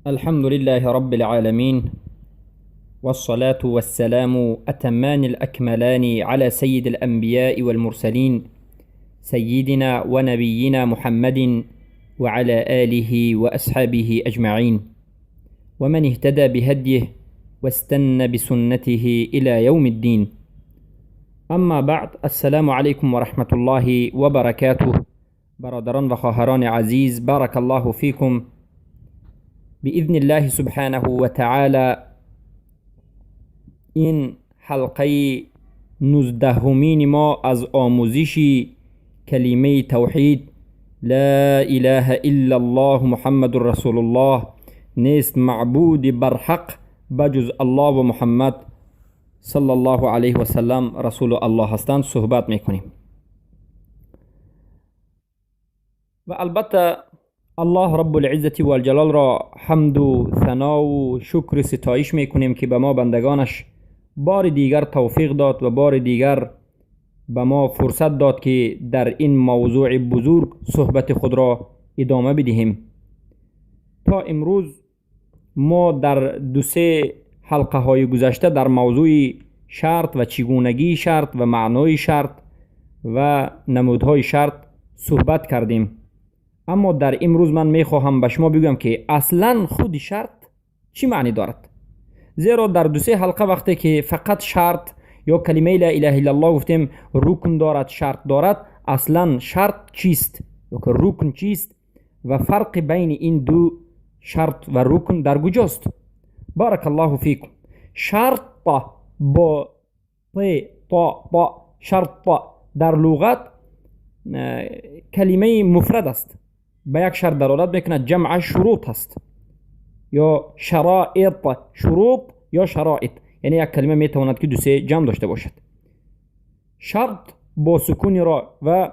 الحمد لله رب العالمين، والصلاة والسلام أتمان الأكملان على سيد الأنبياء والمرسلين، سيدنا ونبينا محمد وعلى آله وأصحابه أجمعين، ومن اهتدى بهديه واستنى بسنته إلى يوم الدين. أما بعد، السلام عليكم ورحمة الله وبركاته. برادران وخواهران عزیز، بارك الله فيكم. بإذن الله سبحانه وتعالى این حلقه 19 ما از آموزش کلمه توحید لا اله الا الله محمد رسول الله، نیست معبود برحق بجز الله و محمد صلی الله علیه و سلم رسول الله هستند صحبت میکنیم. و البته الله رب العزة والجلال را حمد و ثنا و شکر ستایش میکنیم که به ما بندگانش بار دیگر توفیق داد و بار دیگر به ما فرصت داد که در این موضوع بزرگ صحبت خود را ادامه بدهیم. تا امروز ما در دو سه حلقه های گذشته در موضوع شرط و چگونگی شرط و معنای شرط و نمودهای شرط صحبت کردیم. اما در امروز من میخواهم به شما بگم که اصلا خود شرط چی معنی دارد. زیرا در دو سه حلقه وقتی که فقط شرط یا کلمه لا اله الا الله گفتیم رکن دارد، شرط دارد، اصلا شرط چیست یا که رکن چیست و فرق بین این دو شرط و رکن در کجاست. بارک الله فیکم. شرط با تا شرط در لغت کلمه مفرد است، به یک شرط دلالت میکند، جمع شروط است یا شرائط، شروط یا شرائط، یعنی یک کلمه میتواند که دو سه جمع داشته باشد. شرط با سکون را و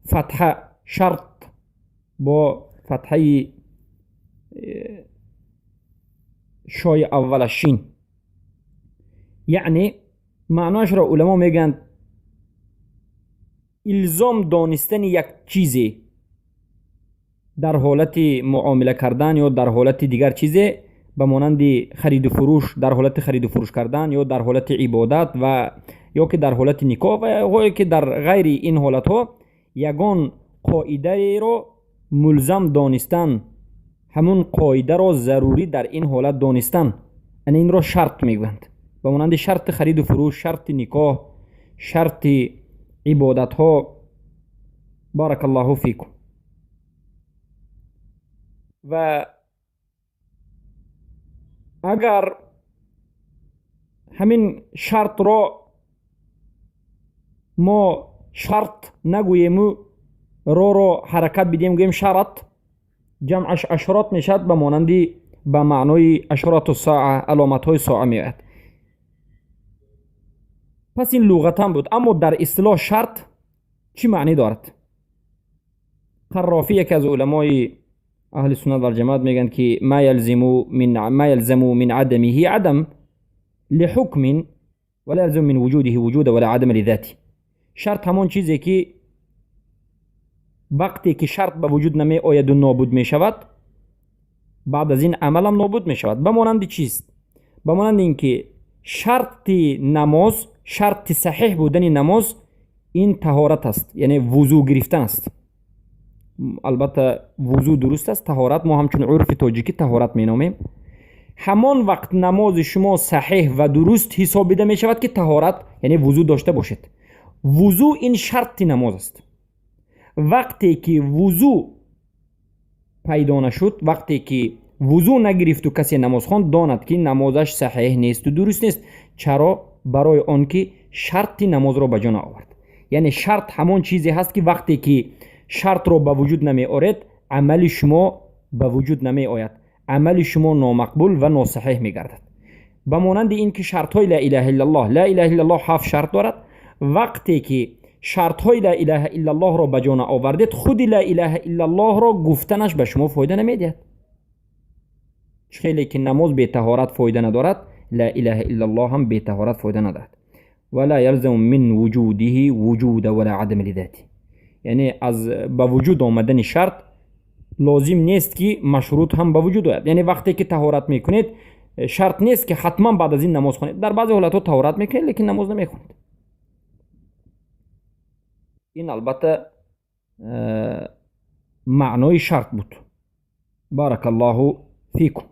فتحه، شرط با فتحه شای اول شین، یعنی معناش را علما میگن الزام دانستن یک چیزی در حالت معامله کردن یا در حالت دیگر چیزی، به مانند خرید و فروش، در حالت خرید و فروش کردن یا در حالت عبادت و یا که در حالت نکاح و یا که در غیر این حالت ها یگان قاعده را ملزم دانستن، همون قاعده را ضروری در این حالت دانستن، این را شرط میگویند. به مانند شرط خرید و فروش، شرط نکاح، شرط عبادت ها. بارک الله فیکم. و اگر همین شرط را ما شرط نگوییم، را حرکت بدیم گوییم شرط، جمعش اشراط میشد، به مانندی به معنای اشراط الساعه، علامت های ساعه میاد. پس این لغتا بود. اما در اصطلاح شرط چی معنی دارد؟ قرافی یک از علمای اهل سنت و الجماعت میگن که ما يلزم من عدمه عدم لحكم ولا يلزم من وجوده وجود ولا عدم لذاته. شرط همون چیزی که وقتی که شرط به وجود نمی آید و نابود می شود، بعد از این عمل هم نابود می شود. به مانند چیست؟ به مانند اینکه شرط نماز، شرط صحیح بودن نماز این طهارت است، یعنی وضو گرفتن است. البته وضو درست است، طهارت ما همچون عرف تاجیکی طهارت مینامیم. همان وقت نماز شما صحیح و درست حسابیده می شود که طهارت یعنی وضو داشته باشید. وضو این شرط نماز است. وقتی که وضو پیدا نشد، وقتی که وضو نگرفت و کسی نماز خواند، داند که نمازش صحیح نیست و درست نیست. چرا؟ برای آن که شرط نماز را به جا آورد. یعنی شرط همون چیزی هست که وقتی که شرط را به وجود نمی آورد، عمل شما به وجود نمی آید، عمل شما نامقبول و ناصحیح می گردد. به مانند این که شرط های لا اله الا الله، لا اله الا الله 7 شرط دارد. وقتی که شرط های لا اله الا الله را به جا آوردید، خود لا اله الا الله را گفتنش به شما فایده نمیدهد. خیلی که نماز به طهارت فایده ندارد، لا اله الا الله هم به طهارت فایده ندارد. ولا يلزم من وجوده وجود ولا عدم لذاته، یعنی از با وجود آمدن شرط لازم نیست که مشروط هم به وجود آید. یعنی وقتی که طهارت میکنید شرط نیست که حتما بعد از این نماز خونید. در بعضی حالت ها طهارت میکنید لیکن نماز نمیخونید. این البته معنای شرط بود. بارک الله فیکم.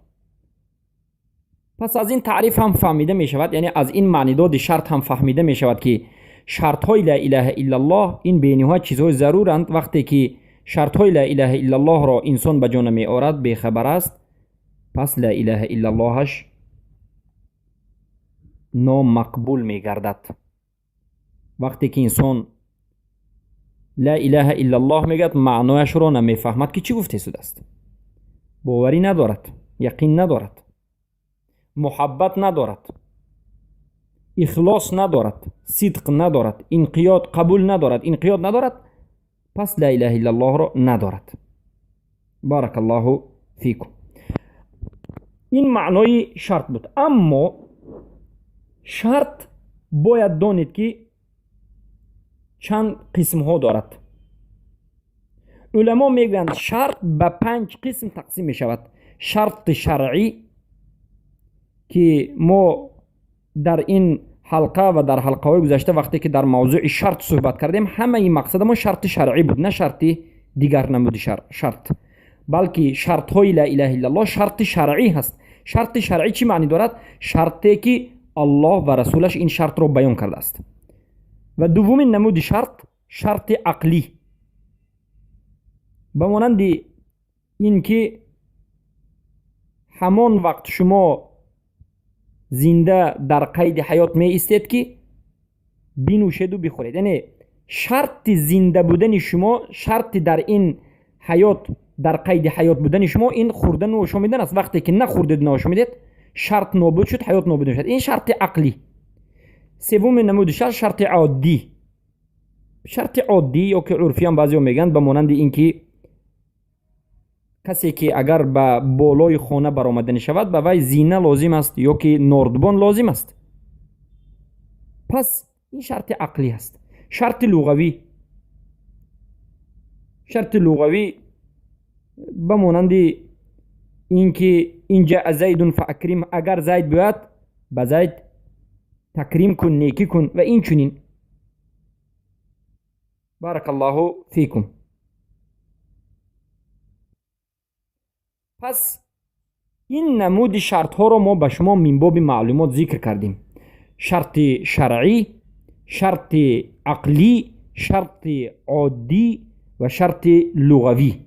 پس از این تعریف هم فهمیده می شود، یعنی از این معنی داد شرط هم فهمیده می شود که شرط های لا اله الا الله این بینها چیزهای ضرورند. وقتی که شرط های لا اله الا الله را انسان به جا نمی آورد بی خبر است، پس لا اله الا اللهش نامقبول می گردد. وقتی که انسان لا اله الا الله میگد معنایش را نمی فهمد که چی گفته شده است، باوری ندارد، یقین ندارد، محبت ندارد، اخلاص ندارد، صدق ندارد، انقیاد قبول ندارد، انقیاد ندارد، پس لا اله الا الله را ندارد. بارک الله فیکم. این معنای شرط بود. اما شرط باید دانید که چند قسم ها دارد. علما میگویند شرط به 5 قسم تقسیم می شود. شرط شرعی که ما در این حلقه و در حلقه های گذشته وقتی که در موضوع شرط صحبت کردیم همه این مقصد ما شرط شرعی بود، نه شرط دیگر نمود شرط، بلکه شرط های لا اله الا الله شرط شرعی هست. شرط شرعی چی معنی دارد؟ شرطی که الله و رسولش این شرط رو بیان کرده است. و دومین نمود شرط عقلی، به مانند این که همان وقت شما زنده در قید حیات می استید که بنوشید و بخورید. یعنی شرط زنده بودن شما، شرط در این حیات، در قید حیات بودن شما این خوردن و نوشیدن است. وقتی که نخوردید نوشیدید شرط نابود شد، حیات نابود شد. این شرط عقلی. سوم نمود شرط عادی. شرط عادی یا که عرفیان بعضی میگن به مانند این که کسی که اگر به بالای خانه برآمدن شود به وی زینه لازم است یا که نردبان لازم است، پس این شرط عقلی است. شرط لغوی به مانند این که اینجا زید فاکرم، اگر زید بیاد به زید تکریم کن، نیکی کن و این چنین. بارک الله فیکم. پس این نمود شرط ها را ما به شما من باب معلومات ذکر کردیم. شرط شرعی، شرط عقلی، شرط عادی و شرط لغوی.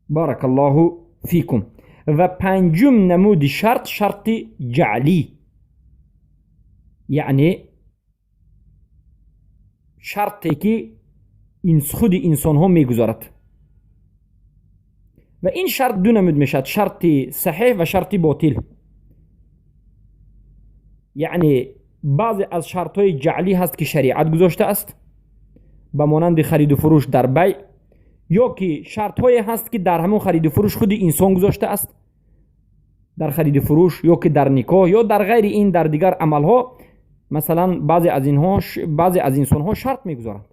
بارک الله فیکم. و پنجم نمود شرط جعلی، یعنی شرطی که خود انسان ها میگذارد. و این شرط دو نمود میشد، شرط صحیح و شرط باطل. یعنی بعضی از شرط های جعلی هست که شریعت گذاشته است، به مانند خرید و فروش در بیع، یا که شرط های هست که در همون خرید و فروش خود انسان گذاشته است، در خرید و فروش یا که در نکاح یا در غیر این در دیگر عمل ها. مثلا بعضی از انسان ها شرط میگذارند.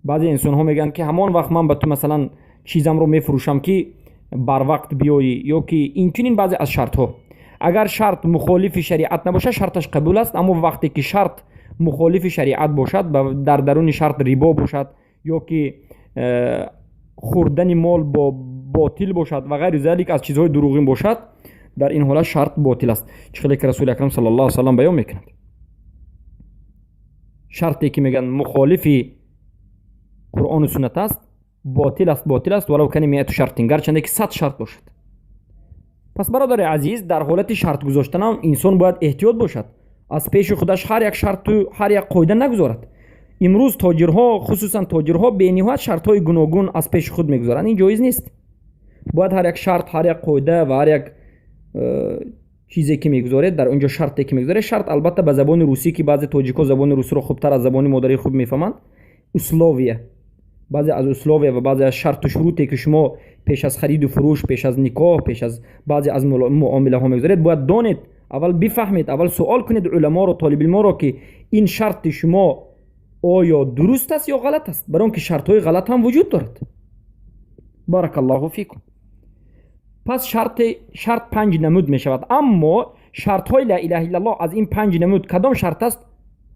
بعضی انسان ها میگن که همان وقت من به تو مثلا چیزم رو میفروشم که بر وقت بیایی، یا که این چنین بعضی از شرط ها. اگر شرط مخالف شریعت نباشه شرطش قبول است، اما وقتی که شرط مخالف شریعت باشد، در درون شرط ریبا باشد یا که خوردن مال با باطل باشد و غیر ذلك از چیزهای دروغین باشد، در این حالت شرط باطل است. چخیلی که رسول اکرم صلی الله علیه و سلم بیان میکنند شرطی که میگن مخالف قرآن و سنت است باطل است ولو کنی میت شرطین، گرچنده که 100 شرط باشد. پس برادر عزیز، در حالت شرط گذاشتن هم انسان باید احتیاط باشد، از پیش خودش هر یک شرط و هر یک قاعده نگذارد. امروز تاجرها، خصوصا تاجرها، به نهایت شرط‌های گوناگون از پیش خود میگذارند. این جایز نیست. باید هر یک شرط، هر یک قاعده و هر یک چیزی که میگذاره در اونجا شرطی که میگذاره، شرط البته به زبان روسی که بعضی تاجیک‌ها زبان روسی رو خوبتر از زبان مادری خوب میفهمند، اسلوویه، بعضی از اسلوویه و بعضی از شرط و شروطی که شما پیش از خرید و فروش، پیش از نکاح، پیش از بعضی از معامله ها میگذارید، باید دانید، اول بفهمید، اول سوال کنید علما رو، طالب علم رو که این شرط شما آیا درست است یا غلط است، برای اون که شرط های غلط هم وجود دارد. بارک الله فیکم. پس شرط 5 نمود می شود. اما شرط های لا اله الا الله از این 5 نمود کدام شرط است؟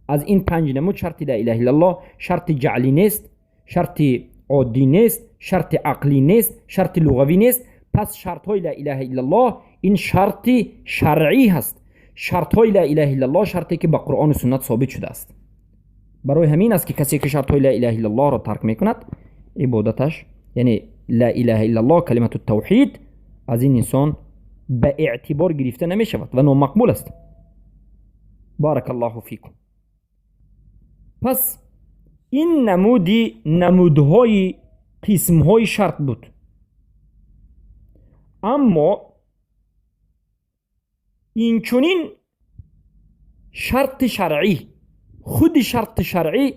از این 5 نمود شرط لا اله الا الله شرط جعلی نیست، شرط عادی نیست، شرط عقلی نیست، شرط لغوی نیست. پس شرط های لا اله الا الله این شرط شرعی هست. شرط های لا اله الا الله شرطی که با قرآن و سنت ثابت شده است. برای همین است که کسی که شرط های لا اله الا الله را ترک میکند، عبادتش یعنی لا اله الا الله کلمت التوحید از این انسان به اعتبار گرفته نمی شود و نامقبول است. بارک الله فیکم. پس این نمودهای قسمهای شرط بود. اما این چونین شرط شرعی، خود شرط شرعی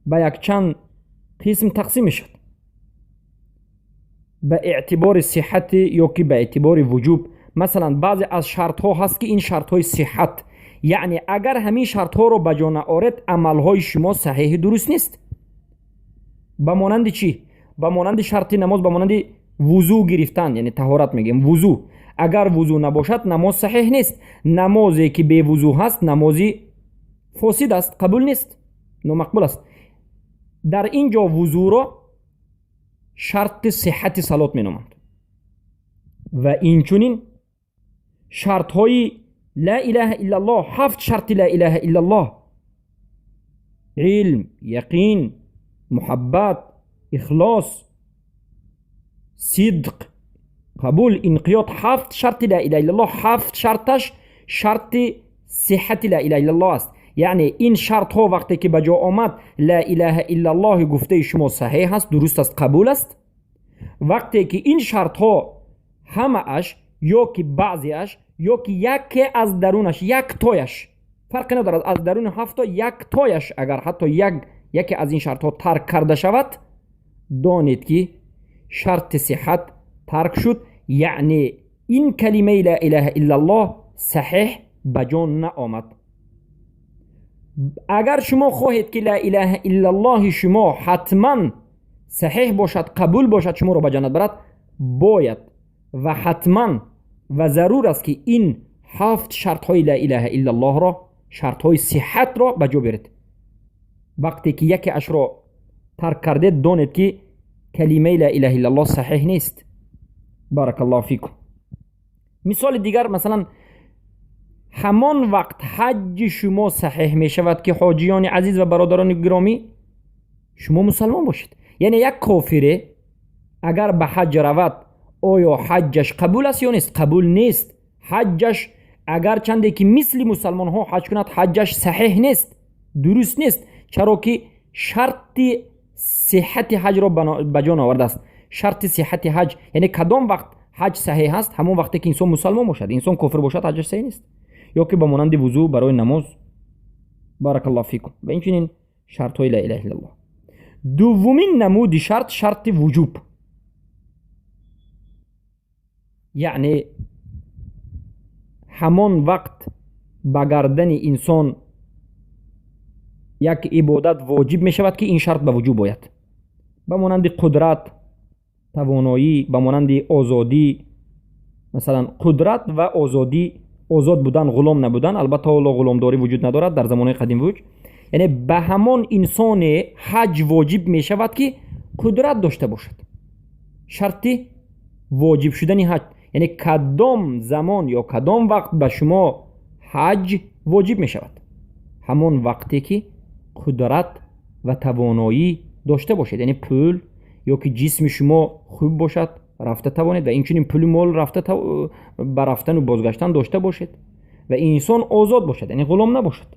به یک چند قسم تقسیم شد، به اعتبار صحت یا که به اعتبار وجوب. مثلا بعضی از شرط ها هست که این شرط های صحت، یعنی اگر همین شرط ها رو به جا نآورید عمل های شما صحیح درست نیست. به مانند چی؟ به مانند شرط نماز، به مانند وضو گرفتن، یعنی طهارت میگیم وضو. اگر وضو نباشد نماز صحیح نیست. نمازی که بی وضو هست نمازی فاسد است، قبول نیست، نامقبول است. در اینجا وضو را شرط صحت صلات می نامند. و این چونین شرط های لا اله الا الله، 7 شرط لا اله الا الله: علم، یقین، محبت، اخلاص، صدق، قبول، انقیاد. 7 شرط لا اله الا الله، 7 شرطش شرط صحت لا اله الا الله است. یعنی این شرط ها وقتی که به جا آمد لا اله الا الله گفته شما صحیح است، درست است، قبول است. وقتی که این شرط ها همه اش یا که بعضی اش یا که یکی از درونش، یک تایش، فرق ندارد، از درون 7 تا یک تایش اگر حتی یکی از این شرط ها ترک کرده شود، دانید که شرط صحت ترک شد. یعنی این کلمه لا اله الا الله صحیح بجان نآمد. اگر شما خواهید که لا اله الا الله شما حتما صحیح باشد، قبول باشد، شما رو به جنت برد، باید و حتما و ضرور است که این 7 شرط های لا اله الا الله را، شرط های صحت را به جا برید. وقتی که یکی اش را ترک کردید دانید که کلمه لا اله الا الله صحیح نیست. بارک الله فیکم. مثال دیگر، مثلا همان وقت حج شما صحیح می شود که حاجیان عزیز و برادران گرامی شما مسلمان باشید. یعنی یک کافر اگر به حج رود آیا حجش قبول است یا نیست؟ قبول نیست. حجش اگر چنده که مثل مسلمان ها حج کند حجش صحیح نیست، درست نیست. چرا که شرط صحت حج را به جا آورده است. شرط صحت حج یعنی کدام وقت حج صحیح است؟ همون وقتی که انسان مسلمان باشد. انسان کافر باشد حجش صحیح نیست. یا که به مانند وضو برای نماز. بارک الله فیکم. و این چنین شرط های لا اله الا الله. دومین نمود شرط وجوب، یعنی همان وقت به گردن انسان یک عبادت واجب می شود که این شرط به وجوب باید. به مانند قدرت، توانایی، به مانند آزادی. مثلا قدرت و آزادی، آزاد بودن، غلام نبودن. البته حالا غلامداری وجود ندارد در زمان قدیم وجود. یعنی به همان انسان حج واجب می شود که قدرت داشته باشد. شرط واجب شدن حج یعنی کدام زمان یا کدام وقت به شما حج واجب می شود؟ همان وقتی که قدرت و توانایی داشته باشید، یعنی پول یا که جسم شما خوب باشد، رفته توانید و اینچنین پول مال رفته به رفتن و بازگشتن داشته باشید و این انسان آزاد باشد، یعنی غلام نباشد.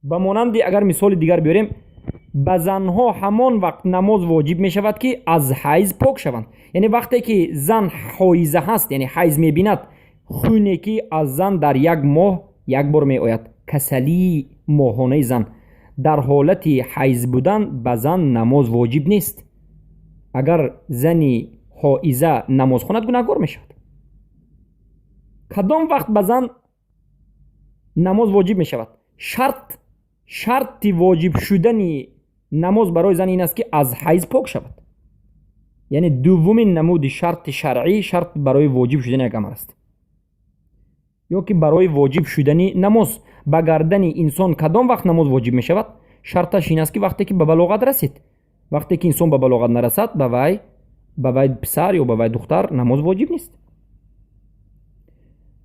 به مانند اگر مثال دیگر بیاریم، به زنها همان وقت نماز واجب می شود که از حیض پاک شوند. یعنی وقتی که زن حایضه هست، یعنی حیض می بیند، خونی که از زن در یک ماه یک بار می آید، کسلی ماهانه زن، در حالت حیض بودن به زن نماز واجب نیست. اگر زنی حایضه نماز خواند گناهکار می شود. کدام وقت به زن نماز واجب می شود؟ شرط واجب شدنی намоз барои зан ин аст ки аз ҳайз пок шавад. яъне дуввумин намуди шарти шаръӣ шарт барои воҷиб шудани як амал аст. ё ки барои воҷиб шудани намоз ба гардани инсон кадом вақт намоз воҷиб мешавад? шарташ ин аст ки вақте ки ба балоғат расид. вақте ки инсон ба балоғат нарасад, ба вай писар ё ба вай духтар намоз воҷиб нест.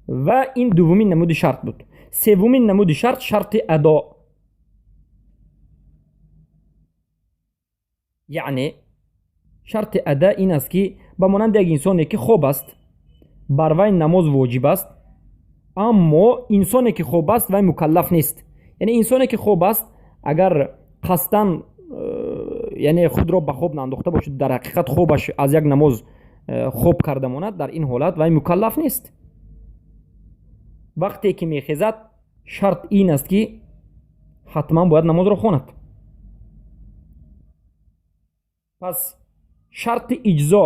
ва ин дуввумин намуди шарт буд. севумин намуди шарт шарти адо. яъне шарти ада ин аст ки ба монанди як инсоне ки хоб аст, бар вай намоз воҷиб аст, аммо инсоне ки хоб аст вай мукаллаф нест. яъне инсоне ки хоб аст агар қасдан яъне худро ба хоб наандохта бошад, дар ҳақиқат хобаш аз як намоз хоб карда монад, дар ин ҳолат вай мукаллаф нест. вақте ки мехезад шарт ин аст ки ҳатман бояд намозро хонад. пас шарти иҷзо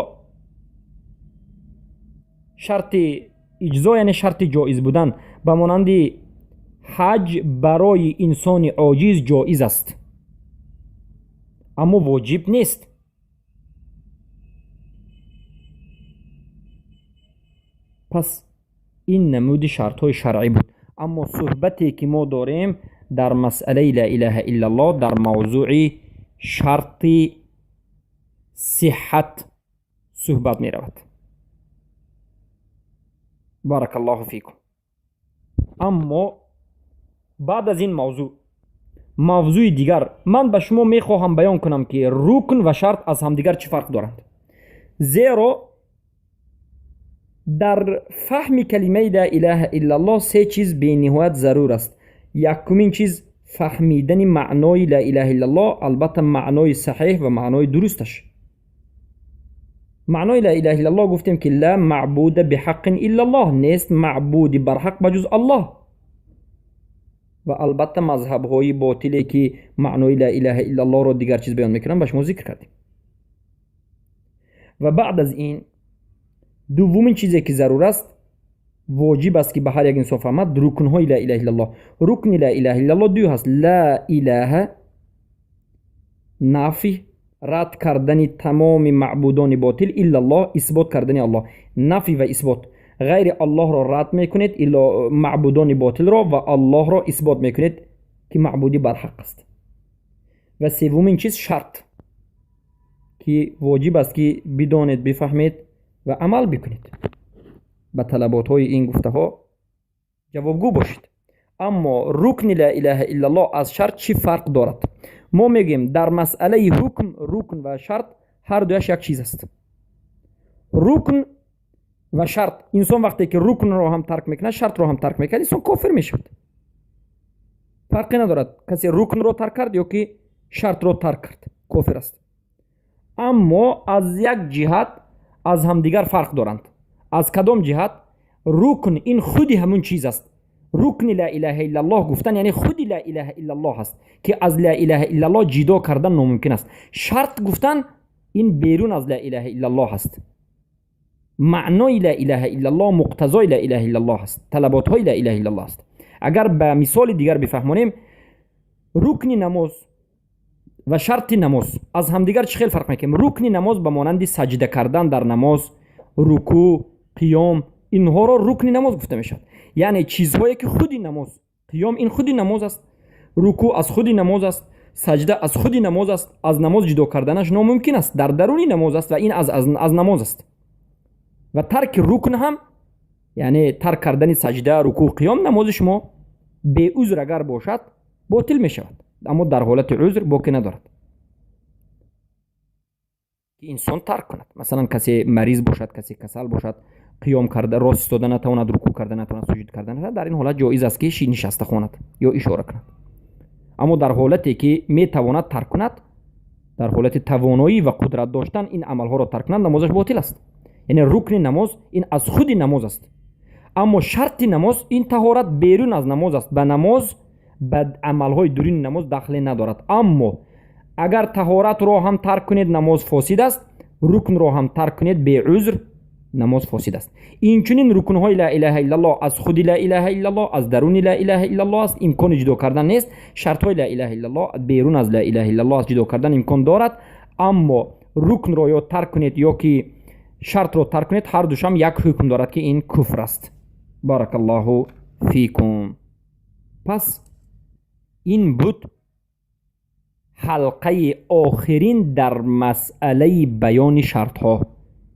яъне шарти ҷоиз будан ба монанди ҳаҷ барои инсони оҷиз ҷоиз аст, аммо воҷиб нест. пас ин намуди шартҳои шаръӣ буд. аммо суҳбате ки мо дорем дар масъалаи ла илаҳаиллаллоҳ дар мавзӯи шарти сиҳҳат суҳбат меравад. баракаллоҳу фикум. аммо баъд аз ин мавзӯи дигар ман ба шумо мехоҳам баён кунам ки рукн ва шарт аз ҳамдигар чӣ фарқ доранд. зеро дар фаҳми калимаи ла илаҳаиллаллоҳ се чиз бениҳоят зарур аст. якумин чиз фаҳмидани маънои ла илаҳаиллаллоҳ, албатта маънои саҳеҳ ва маънои дурусташ. маънои ла илаҳаиллаллоҳ гуфтем ки ла маъбуда биҳаққиниллаллоҳ, нест маъбуди барҳақ ба ҷуз аллоҳ. ва албатта мазҳабҳои ботиле ки маънои ла илаҳаиллаллоҳро дигар чиз баён мекунанд ба шумо зикр кардем. ва баъд аз ин дуввумин чизе ки зарур аст, воҷиб аст ки ба ҳар як инсон фаҳмад, рукнҳои ла илаҳа illallоҳ. рукни ла илаҳа illallоҳ ду ҳаст. ла илаҳа нафӣ, рад кардани тамоми маъбудони ботил, illallоҳ исбот кардани аллоҳ. нафӣ ва исбот. ғайри аллоҳро рад мекунед, маъбудони ботилро, ва аллоҳро исбот мекунед ки маъбуди барҳақ аст. ва севумин чиз шарт ки воҷиб аст ки бидонед, бифаҳмед ва амал бикунед. ба талаботҳои ин гуфтаҳо ҷавобгӯ бошед. аммо рукни ла илаҳа illallоҳ аз шарт чӣ фарқ дорад? мо мегӯем дар масъалаи ҳукм рукн ва шарт ҳар дуяш як чиз аст. рукн ва шарт, инсон вақте ки рукнро ҳам тарк мекунад, шартро ҳам тарк мекунад, инсон кофир мешавад. фарқе надорад касе рукнро тарк кард ё ки шартро тарк кард, кофир аст. аммо аз як ҷиҳат аз ҳамдигар фарқ доранд. аз кадом ҷиҳат? рукн ин худи ҳамун чиз аст. рукни ла илаҳа illallоҳ гуфтан яъне худи ла илаҳа illallоҳ аст ки аз ла илаҳа illallоҳ ҷидо кардан номумкин аст. шарт гуфтан ин берун аз ла илаҳа illallоҳ аст. маънои ла илаҳа illallоҳ муқтазои ла илаҳа illallоҳ аст. талаботҳои ла илаҳа illallоҳ аст. агар ба мисоли дигар бифаҳмонем, рукни намоз ва шарти намоз аз ҳамдигар чӣ хел фарқ мекунем? рукни намоз ба монанди саҷда кардан дар намоз, рукӯ, қиём, инҳоро рукни намоз гуфта мешавад. яъне чизҳое ки худи намоз. қиём ин худи намоз аст, рукӯ аз худи намоз аст, саҷда аз худи намоз аст. аз намоз ҷудо карданаш номумкин аст, дар даруни намоз аст ва ин аз намоз аст. ва тарки рукн ҳам яъне тарк кардани саҷда, рукӯ, қиём намози шумо беузр агар бошад ботил мешавад, аммо дар ҳолати узр боқӣ надорад ки инсон тарк кунад. масалан касе мариз бошад, касе касал бошад, қиём карда рост истода натавонад, рукӯ карда натавонад, суҷуд карда натавонад, дар ин ҳолат ҷоиз аст ки нишаста хонад ё ишора кунад. аммо дар ҳолате ки метавонад тарк кунад, дар ҳолати тавоноӣ ва қудрат доштан ин амалҳоро тарк кунад, намозаш ботил аст. яъне рукни намоз ин аз худи намоз аст. аммо шарти намоз ин таҳорат берун аз намоз аст. ба намоз, ба амалҳои дуруни намоз дахле надорад. аммо агар таҳоратро ҳам тарк кунед намоз фосид аст, рукнро ҳам тарк кунед беузр намоз фосид аст. Инчунин рукнҳои ла илаҳаиллаллоҳ аз худи ла илаҳа illallоh, аз даруни ла илаҳа illallоh аст. Имкони ҷудо кардан нест. Шартҳои ла илаҳа illallоh берун аз ла илаҳа illallоh аст ҷудо кардан имкон дорад. Аммо рукнро ё тарк кунед ё ки шартро тарк кунед, ҳар душам як ҳукм дорад ки ин куфр аст. Баракаллоҳу фикум. пас ин буд ҳалқаи охирин дар масъалаи баёни шартҳо,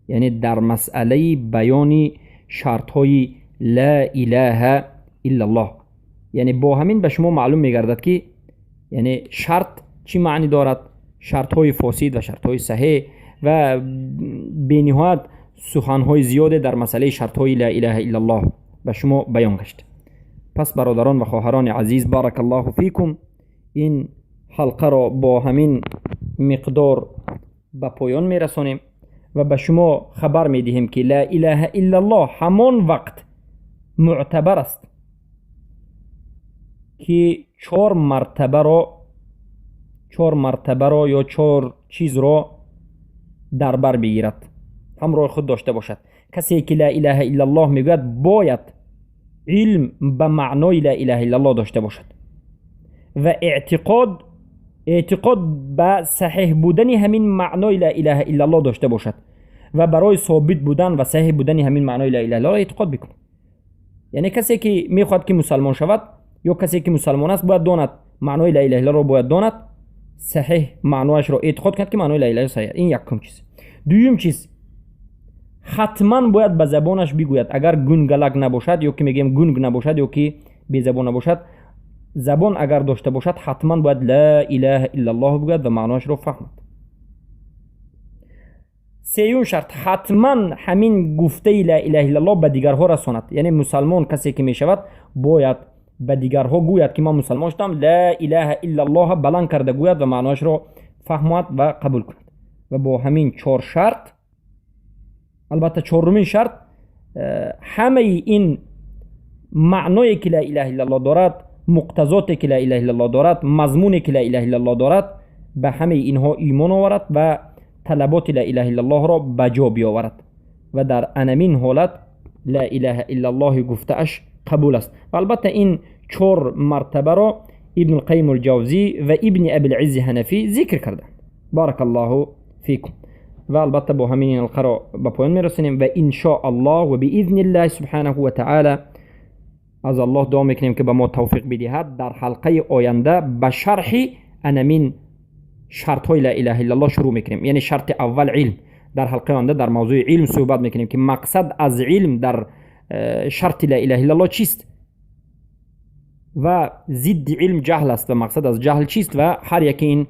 яъне дар масъалаи баёни шартҳои ла илаҳа illallоh. яъне бо ҳамин ба шумо маълум мегардад ки яъне шарт чӣ маънӣ дорад, шартҳои фосид ва шартҳои саҳеҳ ва бениҳоят суханҳои зиёде дар масъалаи шартҳои ла илаҳа illallоh ба шумо баён гашт. пас бародарон ва хоҳарони азиз, баракаллоҳу фикум, ин ҳалқаро бо ҳамин миқдор ба поён мерасонем ва ба шумо хабар медиҳем ки ла илаҳа illallоh ҳамон вақт муътабар аст ки чор мартабаро ё чор чизро дар бар бигирад, ҳамроҳи худ дошта бошад. касе ки ла илаҳа illallоh мегӯяд бояд илм ба маънои ла илаҳа illallоh дошта бошад ва эътиқод ба саҳеҳ будани ҳамин маънои ла илаҳа illallоh дошта бошад ва барои собит будан ва саҳеҳ будани ҳамин маънои ла илаҳа illallоh эътиқод бикунад. яъне касе ки мехоҳад ки мусалмон шавад ё касе ки мусалмон аст бояд донад маънои ла илаҳа illallоҳро, бояд донад саҳеҳ маъноашро эътиқод кунад ки маънои ла илаҳа саҳеҳ. ин якум чиз. дуюм чиз, ҳатман бояд ба забонаш бигӯяд. агар гунгалак набошад ё ки мегӯем гунг набошад ё ки безабон набошад, забон агар дошта бошад, ҳатман бояд ла илаҳа illallоh бигӯяд ва маъноашро фаҳмад. сеюм шарт, ҳатман ҳамин гуфтаи ла илаҳа illallоh ба дигарҳо расонад. яъне мусалмон касе ки мешавад бояд ба дигарҳо гӯяд ки ман мусалмон шудам, ла илаҳа illallоҳ баланд карда гӯяд ва маъноашро фаҳмад ва қабул кунад. ва бо ҳамин чор шарт, албатта чорумин шарт, ҳамаи ин маъное ки ла илаҳа illallоh дорад, муқтазоте ки ла илаҳа illallоh дорад, мазмуне ки ла илаҳа illallоh дорад, ба ҳамаи инҳо имон оварад ва талаботи ла илаҳа illallоҳро ба ҷо биёварад ва дар анамин ҳолат ла илаҳа illallоҳи гуфтааш қабул аст. ва албатта ин чор мартабаро ибн алқайим алҷавзӣ ва ибни абилъиззи ҳанафӣ зикр карданд. баракаллоҳу фикум. ва албатта бо ҳамин ин ҳалқаро ба поён мерасонем ва иншоаллоҳ ва биизниллаҳи субҳанаҳу ва таъала аз аллоҳ дуо мекунем ки ба мо тавфиқ бидиҳад дар ҳалқаи оянда ба шарҳи анамин шартҳои ла илаҳа illallоh шурӯъ мекунем. яъне шарти аввал илм. дар ҳалқаи оянда дар мавзӯи илм суҳбат мекунем ки мақсад аз илм дар шарти ла илаҳа illallоh чист ва зидди илм ҷаҳл аст ва мақсад аз ҷаҳл чист ва ҳар яки ин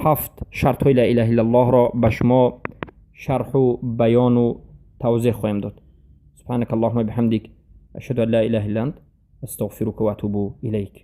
ҳафт шартҳои ла илаҳа illallоҳро ба шумо шарҳу баёну тавзеҳ хоҳем дод. субҳанакаллоҳумма ва биҳамдик, ашҳаду ан ла илаҳа илля ант, астағфирука ва атубу илайк.